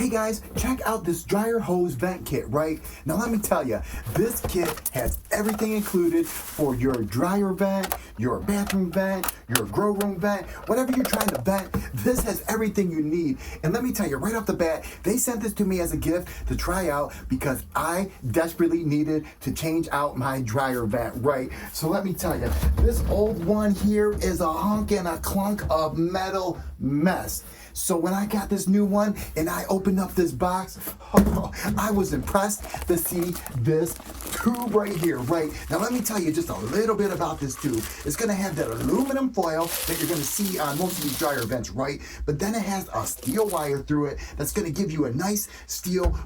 Hey guys, check out this dryer hose vent kit, right? Now let me tell you, this kit has everything included for your dryer vent, your bathroom vent, your grow room vent, whatever you're trying to vent, this has everything you need. And let me tell you, right off the bat, they sent this to me as a gift to try out because I desperately needed to change out my dryer vent, right? So let me tell you, this old one here is a hunk and a clunk of metal mess. So when I got this new one and I opened up this box, I was impressed to see this tube right here, right? Now let me tell you just a little bit about this tube. It's gonna have that aluminum foil that you're gonna see on most of these dryer vents, right? But then it has a steel wire through it that's gonna give you a nice steel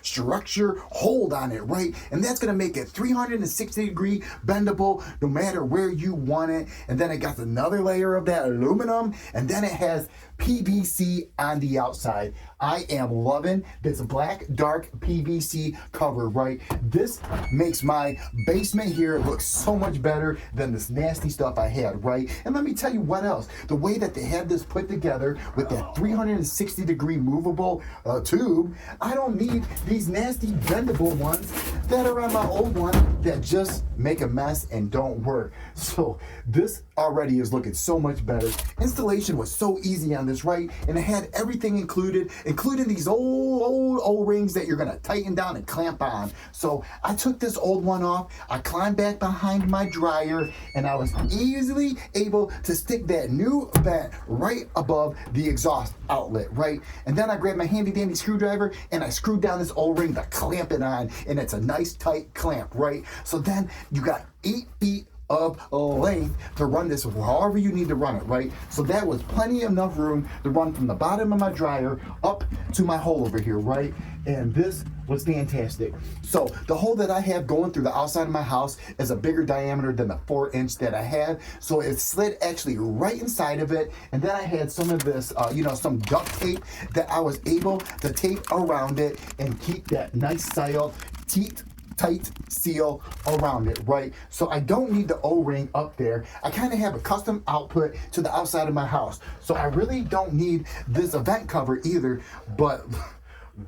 structure hold on it, right? And that's gonna make it 360-degree bendable no matter where you want it. And then it got another layer of that aluminum, and then it has PVC on the outside. I am loving this black dark PVC cover, right? This makes my basement here look so much better than this nasty stuff I had, right? And let me tell you what else. The way that they have this put together with that 360-degree movable tube, I don't need these nasty bendable ones that are on my old one that just make a mess and don't work. So this already is looking so much better. Installation was so easy on this, right? And it had everything included, including these old O-rings that you're gonna tighten down and clamp on. So I took this old one off, I climbed back behind my dryer, and I was easily able to stick that new vent right above the exhaust outlet, right? And then I grabbed my handy dandy screwdriver and I screwed down this O-ring to clamp it on, and it's a nice tight clamp, right? So then you got 8 feet of length to run this however you need to run it, right? So that was plenty enough room to run from the bottom of my dryer up to my hole over here, right? And this was fantastic. So the hole that I have going through the outside of my house is a bigger diameter than the 4-inch that I had. So it slid actually right inside of it. And then I had some of this, some duct tape that I was able to tape around it and keep that nice tight seal around it, right? So I don't need the O-ring up there. I kind of have a custom output to the outside of my house. So I really don't need this vent cover either, but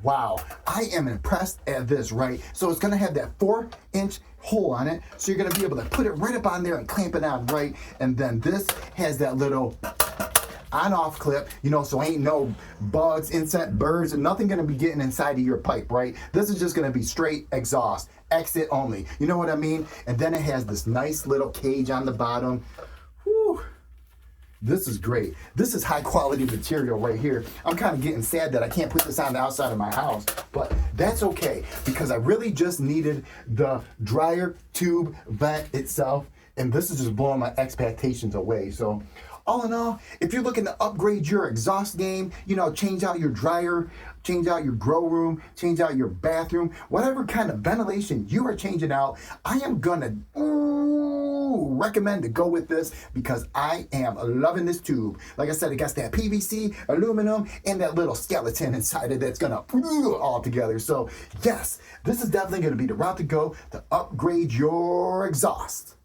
wow, I am impressed at this, right? So it's gonna have that 4-inch hole on it. So you're gonna be able to put it right up on there and clamp it on, right? And then this has that little on-off clip, so ain't no bugs, insect, birds, and nothing gonna be getting inside of your pipe, right? This is just gonna be straight exhaust, exit only. You know what I mean? And then it has this nice little cage on the bottom. Whew. This is great. This is high quality material right here. I'm kind of getting sad that I can't put this on the outside of my house, but that's okay because I really just needed the dryer tube vent itself, and this is just blowing my expectations away. So all in all, if you're looking to upgrade your exhaust game, change out your dryer, change out your grow room, change out your bathroom, whatever kind of ventilation you are changing out, I am gonna recommend to go with this because I am loving this tube. Like I said, it got that PVC, aluminum, and that little skeleton inside it that's gonna all together. So yes, this is definitely gonna be the route to go to upgrade your exhaust.